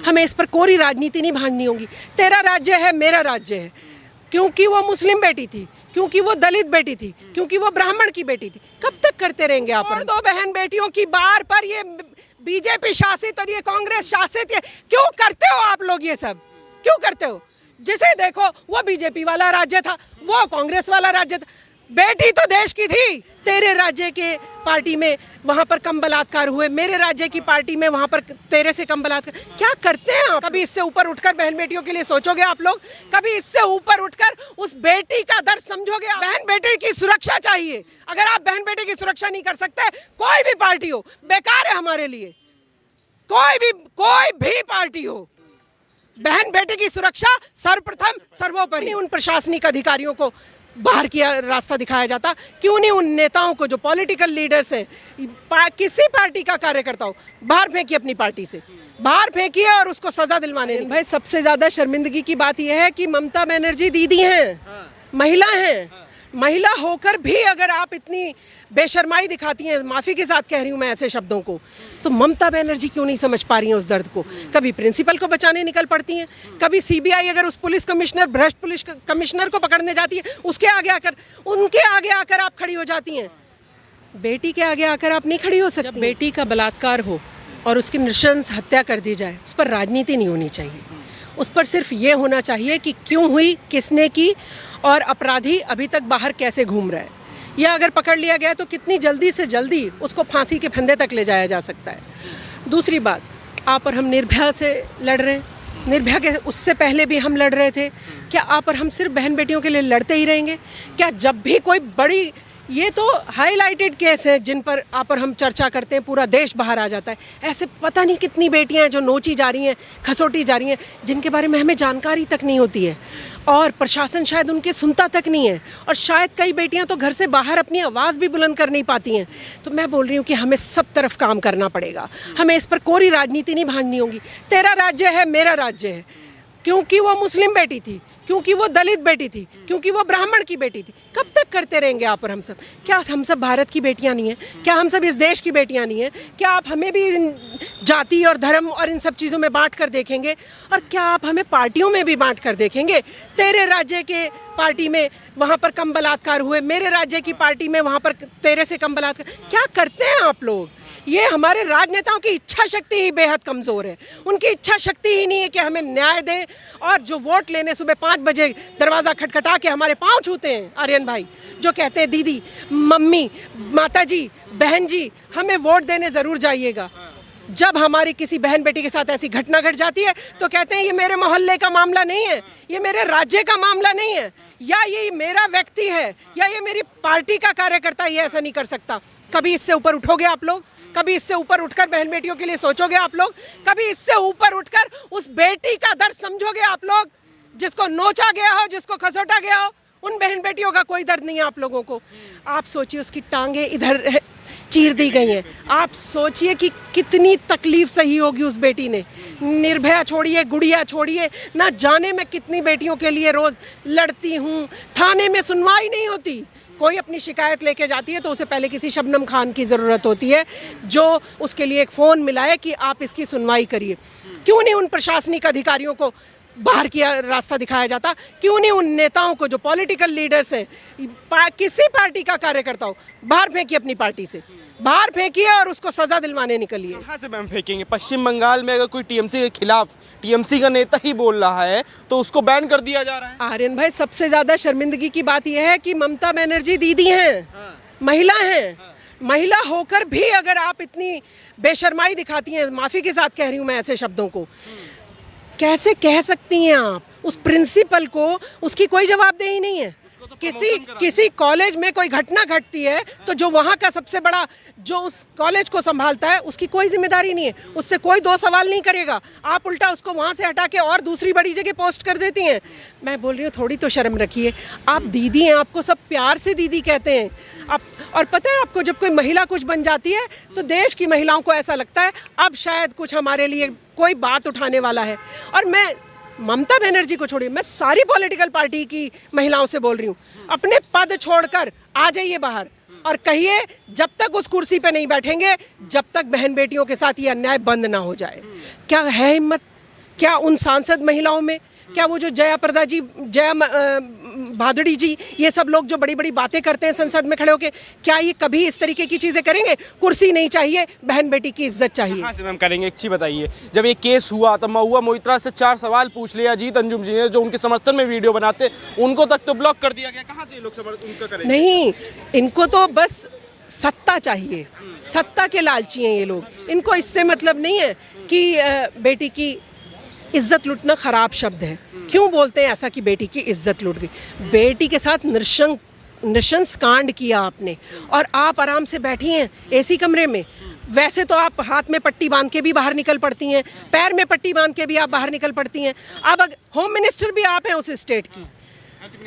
हमें इस पर कोई राजनीति नहीं भांडनी होगी। तेरा राज्य है, मेरा राज्य है, क्योंकि वो मुस्लिम बेटी थी, क्योंकि वो दलित बेटी थी, क्योंकि वो ब्राह्मण की बेटी थी। कब तक करते रहेंगे आप? और दो बहन बेटियों की बार पर ये बीजेपी शासित और ये कांग्रेस शासित, ये क्यों करते हो आप लोग? ये सब क्यों करते हो? जिसे देखो वो बीजेपी वाला राज्य था, वो कांग्रेस वाला राज्य था। बेटी तो देश की थी। तेरे राज्य के पार्टी में वहां पर कम बलात्कार हुए, मेरे राज्य की पार्टी में वहां पर तेरे से कम बलात्कार। क्या करते हैं आप? कभी इससे ऊपर उठकर बहन बेटियों के लिए सोचोगे आप लोग? कभी इससे ऊपर उठकर उस बेटी का दर्द समझोगे? बहन बेटी की सुरक्षा चाहिए। अगर आप बहन बेटी की सुरक्षा नहीं कर सकते, कोई भी पार्टी हो बेकार है हमारे लिए। कोई भी पार्टी हो, बहन बेटे की सुरक्षा सर्वप्रथम सर्वोपरि। उन प्रशासनिक अधिकारियों को बाहर किया रास्ता दिखाया जाता, क्यों नहीं उन नेताओं को जो पॉलिटिकल लीडर्स हैं, किसी पार्टी का कार्यकर्ता हो, बाहर फेंकिए, अपनी पार्टी से बाहर फेंकिए और उसको सजा दिलवाने नहीं। भाई सबसे ज्यादा शर्मिंदगी की बात यह है कि ममता बनर्जी दीदी हैं, महिला हैं। महिला होकर भी अगर आप इतनी बेशर्माई दिखाती हैं, माफ़ी के साथ कह रही हूँ मैं ऐसे शब्दों को, तो ममता बनर्जी क्यों नहीं समझ पा रही हैं उस दर्द को? कभी प्रिंसिपल को बचाने निकल पड़ती हैं, कभी सीबीआई अगर उस पुलिस कमिश्नर, भ्रष्ट पुलिस कमिश्नर को पकड़ने जाती है, उसके आगे आकर, उनके आगे आकर आप खड़ी हो जाती हैं। बेटी के आगे आकर आप नहीं खड़ी हो सकती। जब बेटी का बलात्कार हो और उसकी नृशंस हत्या कर दी जाए, उस पर राजनीति नहीं होनी चाहिए। उस पर सिर्फ ये होना चाहिए कि क्यों हुई, किसने की, और अपराधी अभी तक बाहर कैसे घूम रहा है, या अगर पकड़ लिया गया तो कितनी जल्दी से जल्दी उसको फांसी के फंदे तक ले जाया जा सकता है। दूसरी बात, आप और हम निर्भया से लड़ रहे हैं, निर्भया के उससे पहले भी हम लड़ रहे थे। क्या आप और हम सिर्फ बहन बेटियों के लिए लड़ते ही रहेंगे? क्या जब भी कोई बड़ी, ये तो हाईलाइटेड केस है जिन पर आप और हम चर्चा करते हैं, पूरा देश बाहर आ जाता है। ऐसे पता नहीं कितनी बेटियां हैं जो नोची जा रही हैं, खसोटी जा रही हैं, जिनके बारे में हमें जानकारी तक नहीं होती है, और प्रशासन शायद उनके सुनता तक नहीं है, और शायद कई बेटियां तो घर से बाहर अपनी आवाज़ भी बुलंद कर नहीं पाती हैं। तो मैं बोल रही हूँ कि हमें सब तरफ काम करना पड़ेगा। हमें इस पर कोई राजनीति नहीं भांडनी होगी। तेरा राज्य है, मेरा राज्य है, क्योंकि वो मुस्लिम बेटी थी, क्योंकि वो दलित बेटी थी, क्योंकि वो ब्राह्मण की बेटी थी। कब तक करते रहेंगे आप और हम सब? क्या हम सब भारत की बेटियां नहीं हैं? क्या हम सब इस देश की बेटियां नहीं हैं? क्या आप हमें भी जाति और धर्म और इन सब चीज़ों में बांट कर देखेंगे? और क्या आप हमें पार्टियों में भी बांट कर देखेंगे? तेरे राज्य के पार्टी में वहाँ पर कम बलात्कार हुए, मेरे राज्य की पार्टी में वहाँ पर तेरे से कम बलात्कार। क्या करते हैं आप लोग? ये हमारे राजनेताओं की इच्छा शक्ति ही बेहद कमज़ोर है। उनकी इच्छा शक्ति ही नहीं है कि हमें न्याय दें, और जो वोट लेने सुबह 5 बजे दरवाज़ा खटखटा के हमारे पाँव छूते हैं आर्यन भाई, जो कहते हैं दीदी, मम्मी, माता जी, बहन जी, हमें वोट देने ज़रूर जाइएगा। जब हमारी किसी बहन बेटी के साथ ऐसी घटना घट जाती है तो कहते हैं ये मेरे मोहल्ले का मामला नहीं है, ये मेरे राज्य का मामला नहीं है, या ये मेरा व्यक्ति है, या ये मेरी पार्टी का कार्यकर्ता, ये ऐसा नहीं कर सकता। कभी इससे ऊपर उठोगे आप लोग? कभी इससे ऊपर उठकर बहन बेटियों के लिए सोचोगे आप लोग? कभी इससे ऊपर उठकर उस बेटी का दर्द समझोगे आप लोग? जिसको नोचा गया हो, जिसको खसोटा गया हो, उन बहन बेटियों का कोई दर्द नहीं है आप लोगों को। आप सोचिए, उसकी टांगे इधर चीर दी गई हैं। आप सोचिए कि कितनी तकलीफ सही होगी उस बेटी ने। निर्भया छोड़िए, गुड़िया छोड़िए, ना जाने मैं कितनी बेटियों के लिए रोज़ लड़ती हूँ। थाने में सुनवाई नहीं होती। कोई अपनी शिकायत लेके जाती है तो उसे पहले किसी शबनम खान की ज़रूरत होती है जो उसके लिए एक फ़ोन मिलाए कि आप इसकी सुनवाई करिए। क्यों नहीं उन प्रशासनिक अधिकारियों को बाहर किया रास्ता दिखाया जाता? क्यों नहीं उन नेताओं को जो पॉलिटिकल लीडर्स हैं, किसी पार्टी का कार्यकर्ता हो, बाहर फेंकिए, अपनी पार्टी से बाहर फेंकिए और उसको सजा दिलवाने निकलिए। कहाँ से मैम फेंकेंगे? पश्चिम बंगाल में अगर कोई टीएमसी के खिलाफ, टीएमसी का नेता ही बोल रहा है तो उसको बैन कर दिया जा रहा है। आर्यन भाई, सबसे ज़्यादा शर्मिंदगी की बात यह है कि ममता बनर्जी दीदी हैं, महिला हैं। महिला होकर भी अगर आप इतनी बेशर्माई दिखाती हैं, माफ़ी के साथ कह रही हूँ मैं ऐसे शब्दों को, कैसे कह सकती हैं आप? उस प्रिंसिपल को उसकी कोई जवाबदेही नहीं है। किसी कॉलेज में कोई घटना घटती है तो जो वहाँ का सबसे बड़ा, जो उस कॉलेज को संभालता है, उसकी कोई जिम्मेदारी नहीं है, उससे कोई दो सवाल नहीं करेगा। आप उल्टा उसको वहाँ से हटा के और दूसरी बड़ी जगह पोस्ट कर देती हैं। मैं बोल रही हूँ, थोड़ी तो शर्म रखिए। आप दीदी हैं, आपको सब प्यार से दीदी कहते हैं आप। और पता है आपको, जब कोई महिला कुछ बन जाती है तो देश की महिलाओं को ऐसा लगता है अब शायद कुछ हमारे लिए कोई बात उठाने वाला है। और मैं ममता बनर्जी को छोड़िए, मैं सारी पॉलिटिकल पार्टी की महिलाओं से बोल रही हूँ, अपने पद छोड़कर आ जाइए बाहर और कहिए जब तक उस कुर्सी पे नहीं बैठेंगे, जब तक बहन बेटियों के साथ ये अन्याय बंद ना हो जाए। क्या है हिम्मत क्या उन सांसद महिलाओं में, क्या वो जो जया प्रदा जी, जया भादुड़ी जी, ये सब लोग जो बड़ी बड़ी बातें करते हैं संसद में खड़े होकर, क्या ये कभी इस तरीके की चीज़ें करेंगे? कुर्सी नहीं चाहिए, बहन बेटी की इज्जत चाहिए। कहाँ से मैम करेंगे? एक चीज़ बताइए, जब ये केस हुआ तो महुआ मोइत्रा से 4 सवाल पूछ लिया अजीत अंजुम जी ने, जो उनके समर्थन में वीडियो बनाते, उनको तक तो ब्लॉक कर दिया गया। कहाँ से ये लोग उनका करेंगे? नहीं, इनको तो बस सत्ता चाहिए, सत्ता के लालची हैं ये लोग। इनको इससे मतलब नहीं है कि बेटी की इज्जत लूटना खराब शब्द है। क्यों बोलते हैं ऐसा कि बेटी की इज्जत लूट गई? बेटी के साथ नृशंस कांड किया आपने, और आप आराम से बैठी हैं एसी कमरे में। वैसे तो आप हाथ में पट्टी बांध के भी बाहर निकल पड़ती हैं, पैर में पट्टी बांध के भी आप बाहर निकल पड़ती हैं। अब होम मिनिस्टर भी आप हैं उस स्टेट की।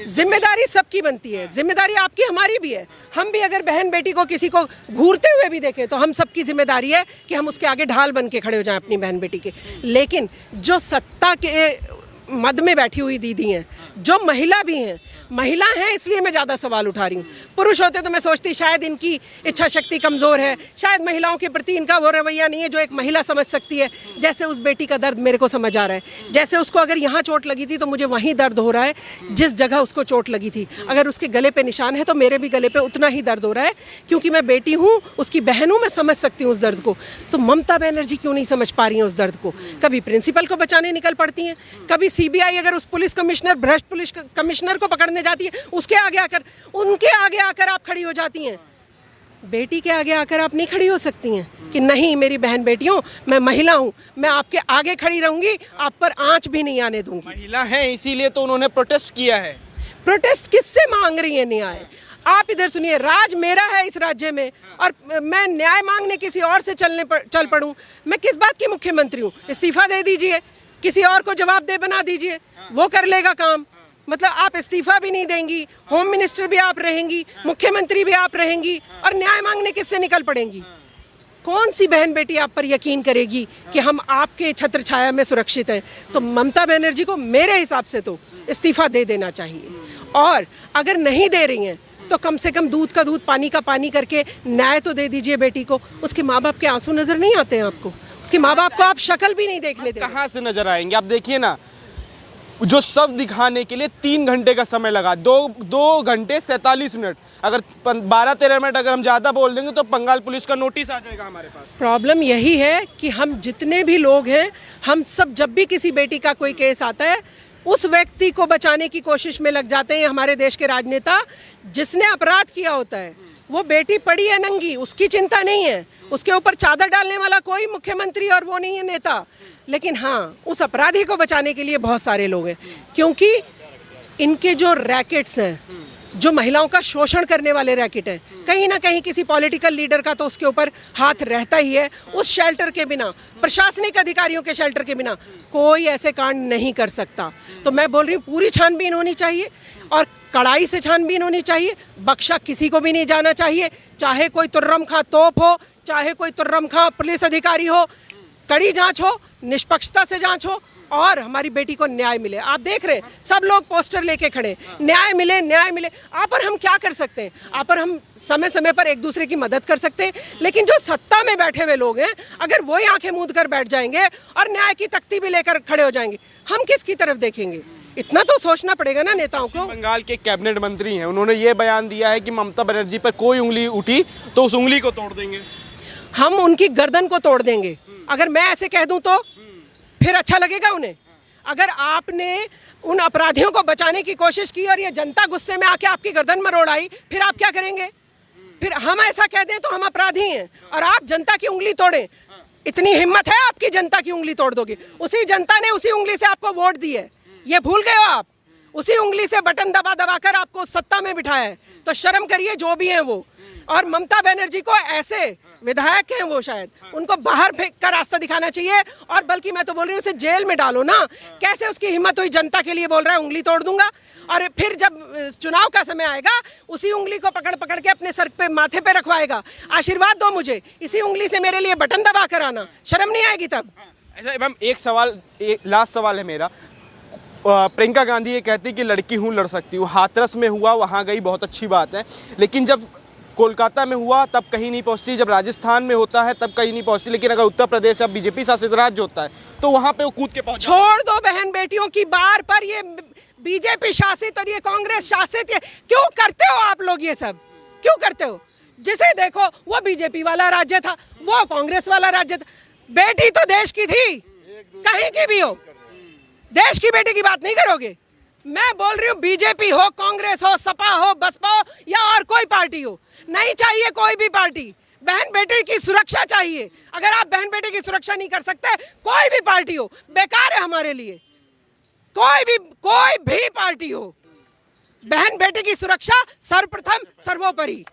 जिम्मेदारी सबकी बनती है, जिम्मेदारी आपकी हमारी भी है। हम भी अगर बहन बेटी को किसी को घूरते हुए भी देखें तो हम सबकी जिम्मेदारी है कि हम उसके आगे ढाल बन के खड़े हो जाएं अपनी बहन बेटी के। लेकिन जो सत्ता के मद में बैठी हुई दीदी हैं, जो महिला भी हैं, महिला हैं इसलिए मैं ज़्यादा सवाल उठा रही हूँ। पुरुष होते तो मैं सोचती शायद इनकी इच्छा शक्ति कमज़ोर है, शायद महिलाओं के प्रति इनका वो रवैया नहीं है जो एक महिला समझ सकती है। जैसे उस बेटी का दर्द मेरे को समझ आ रहा है, जैसे उसको अगर यहाँ चोट लगी थी तो मुझे वहीं दर्द हो रहा है जिस जगह उसको चोट लगी थी। अगर उसके गले पे निशान है तो मेरे भी गले पे उतना ही दर्द हो रहा है, क्योंकि मैं बेटी हूँ, उसकी बहन हूँ, मैं समझ सकती हूँ उस दर्द को। तो ममता बनर्जी क्यों नहीं समझ पा रही हैं उस दर्द को? कभी प्रिंसिपल को बचाने निकल पड़ती हैं, कभी सीबीआई अगर उस पुलिस कमिश्नर, भ्रष्ट पुलिस कमिश्नर को पकड़ने जाती है, उसके आगे आकर, उनके आगे आकर आप खड़ी हो जाती हैं। बेटी के आगे आकर आप नहीं खड़ी हो सकती हैं कि नहीं मेरी बहन बेटियों, मैं महिला हूं, मैं आपके आगे खड़ी रहूंगी, आप पर आंच भी नहीं आने दूंगी। महिला है इसीलिए तो उन्होंने प्रोटेस्ट किया है। प्रोटेस्ट किससे मांग रही है न्याय? आप इधर सुनिए, राज मेरा है इस राज्य में और मैं न्याय मांगने किसी और से चल पड़ूं? मैं किस बात की मुख्यमंत्री हूँ? इस्तीफा दे दीजिए, किसी और को जवाबदेह बना दीजिए, वो कर लेगा काम। मतलब आप इस्तीफा भी नहीं देंगी, होम मिनिस्टर भी आप रहेंगी, मुख्यमंत्री भी आप रहेंगी, और न्याय मांगने किससे निकल पड़ेंगी? कौन सी बहन बेटी आप पर यकीन करेगी कि हम आपके छत्र छाया में सुरक्षित हैं? तो ममता बनर्जी को मेरे हिसाब से तो इस्तीफा दे देना चाहिए, और अगर नहीं दे रही हैं तो कम से कम दूध का दूध पानी का पानी करके न्याय तो दे दीजिए बेटी को। उसके माँ बाप के आंसू नजर नहीं आते हैं आपको? उसके माँ बाप को आप शक्ल भी नहीं देखने देते। कहाँ से नजर आएंगे? आप देखिए ना, जो सब दिखाने के लिए 3 घंटे का समय लगा, 2 घंटे 47 मिनट। अगर 12-13 मिनट अगर हम ज़्यादा बोल देंगे तो बंगाल पुलिस का नोटिस आ जाएगा हमारे पास। प्रॉब्लम यही है कि हम जितने भी लोग हैं, हम सब जब भी किसी बेटी का कोई केस आता है, उस व्यक्ति को बचाने की कोशिश में लग जाते हैं। हमारे देश के राजनेता जिसने अपराध किया होता है, वो बेटी पड़ी है नंगी, उसकी चिंता नहीं है, उसके ऊपर चादर डालने वाला कोई मुख्यमंत्री और वो नहीं है नेता। लेकिन हाँ, उस अपराधी को बचाने के लिए बहुत सारे लोग हैं, क्योंकि इनके जो रैकेट्स हैं, जो महिलाओं का शोषण करने वाले रैकेट हैं, कहीं ना कहीं किसी पॉलिटिकल लीडर का तो उसके ऊपर हाथ रहता ही है। उस शेल्टर के बिना, प्रशासनिक अधिकारियों के शेल्टर के बिना कोई ऐसे कांड नहीं कर सकता। तो मैं बोल रही हूँ, पूरी छानबीन होनी चाहिए और कड़ाई से छानबीन होनी चाहिए। बख्शा किसी को भी नहीं जाना चाहिए, चाहे कोई तुर्रम खां तोप हो, चाहे कोई तुर्रम खां पुलिस अधिकारी हो। कड़ी जांच हो, निष्पक्षता से जांच हो, और हमारी बेटी को न्याय मिले। आप देख रहे हैं सब लोग पोस्टर लेके खड़े, न्याय मिले, न्याय मिले। आप पर हम क्या कर सकते हैं? आप पर हम समय समय पर एक दूसरे की मदद कर सकते हैं, लेकिन जो सत्ता में बैठे हुए लोग हैं, अगर वही आंखें मूंद कर बैठ जाएंगे और न्याय की तख्ती भी लेकर खड़े हो जाएंगे, हम किसकी तरफ देखेंगे? इतना तो सोचना पड़ेगा ना नेताओं को। बंगाल के कैबिनेट मंत्री हैं, उन्होंने ये बयान दिया है कि ममता बनर्जी पर कोई उंगली उठी तो उस उंगली को तोड़ देंगे। हम उनकी गर्दन को तोड़ देंगे। अगर मैं ऐसे कह दूं तो फिर अच्छा लगेगा उन्हें? अगर आपने उन अपराधियों को बचाने की कोशिश की और ये जनता गुस्से में आके आपकी गर्दन मरोड़ आई, फिर आप क्या करेंगे? फिर हम ऐसा कह दें तो हम अपराधी हैं और आप जनता की उंगली तोड़ें? इतनी हिम्मत है आपकी? जनता की उंगली तोड़ दोगे? उसी जनता ने उसी उंगली से आपको वोट दी है, ये भूल गए हो आप? उसी उंगली से बटन दबा दबा कर आपको सत्ता में बिठाया है, तो शर्म करिए जो भी हैं वो। और ममता बनर्जी को ऐसे विधायक हैं वो, शायद उनको बाहर फेंक का रास्ता दिखाना चाहिए, और बल्कि मैं तो बोल रही हूँ उसे जेल में डालो ना। कैसे उसकी हिम्मत हुई जनता के लिए बोल रहा है उंगली तोड़ दूंगा, और फिर जब चुनाव का समय आएगा उसी उंगली को पकड़ पकड़ के अपने सर पे, माथे पे रखवाएगा। आशीर्वाद दो मुझे, इसी उंगली से मेरे लिए बटन दबा कर आना, शर्म नहीं आएगी तब? ऐसा मैम, एक सवाल, एक लास्ट सवाल है मेरा। प्रियंका गांधी ये कहती कि लड़की हूँ, लड़ सकती हूँ। हाथरस में हुआ, वहाँ गई, बहुत अच्छी बात है, लेकिन जब कोलकाता में हुआ तब कहीं नहीं पहुंचती, जब राजस्थान में होता है तब कहीं नहीं पहुंचती, लेकिन अगर उत्तर प्रदेश या बीजेपी शासित राज्य होता है तो वहां पे वो कूद के पहुंच। छोड़ दो बहन बेटियों की बार पर, ये बीजेपी शासित और ये कांग्रेस शासित, ये क्यों करते हो आप लोग ये सब, क्यों करते हो? जिसे देखो वो बीजेपी वाला राज्य था, वो कांग्रेस वाला राज्य था। बेटी तो देश की थी, कहीं की भी हो, देश की बेटी की बात नहीं करोगे। मैं बोल रही हूँ बीजेपी हो, कांग्रेस हो, सपा हो, बसपा हो या और कोई पार्टी हो, नहीं चाहिए कोई भी पार्टी। बहन बेटी की सुरक्षा चाहिए। अगर आप बहन बेटी की सुरक्षा नहीं कर सकते, कोई भी पार्टी हो बेकार है हमारे लिए। कोई भी पार्टी हो, बहन बेटी की सुरक्षा सर्वप्रथम सर्वोपरि।